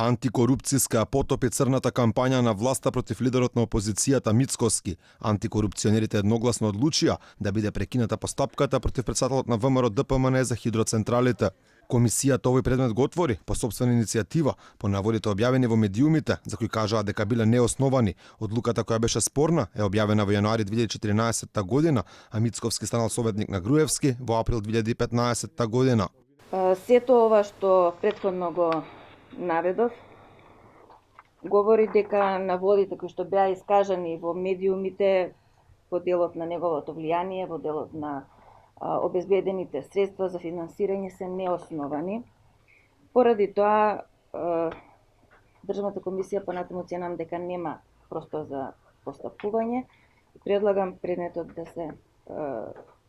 Антикорупцијска потопи црната кампања на власта против лидерот на опозицијата Мицкоски. Антикорупционерите едногласно одлучија да биде прекината постапката против претседателот на ВМРО ДПМН за хидроцентралите. Комисијата овој предмет го отвори по собствена иницијатива, по наводите објавени во медиумите, за кои кажаа дека биле неосновани. Одлуката која беше спорна е објавена во јануари 2014 година, а Мицковски станал советник на Груевски во април 2015 година. Сето ова што претходно го наведов говори дека наводите кои што беа искажани во медиумите во делот на неговото влијание, во делот на обезбедените средства за финансирање се неосновани. Поради тоа Државната комисија понатаму оценам дека нема простор за постапување. Предлагам предметот да се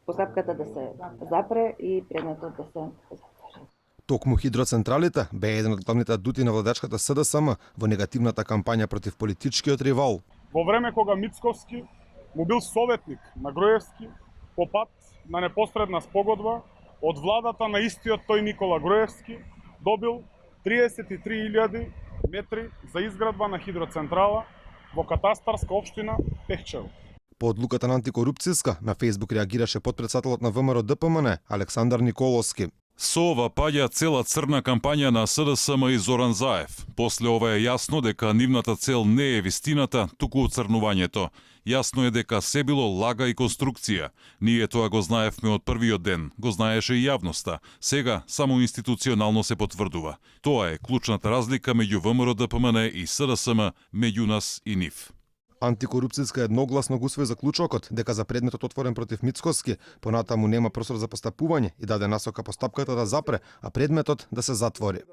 постапката да се запре и предметот да се затвори. Токму хидроцентралите бе еден од главните адути на владачката СДСМ во негативната кампања против политичкиот ривал. Во време кога Мицковски му бил советник на Груевски по пат на непосредна спогодба од владата на истиот тој Никола Груевски добил 33.000 метри за изградба на хидроцентрала во катастарска општина Пехчево. По одлуката на антикорупцијска на Фејсбук реагираше потпредседателот на ВМРО ДПМН Александар Николовски. Со ова паѓа цела црна кампања на СДСМ и Зоран Заев. После ова е јасно дека нивната цел не е вистината, туку оцрнувањето. Јасно е дека се било лага и конструкција. Ние тоа го знаевме од првиот ден, го знаеше и јавноста. Сега само институционално се потврдува. Тоа е клучната разлика меѓу ВМРО ДПМН и СДСМ, меѓу нас и нив. Антикорупцијска едногласно го усвои заклучокот дека за предметот отворен против Мицкоски понатаму нема простор за постапување и даде насока постапката да запре, а предметот да се затвори.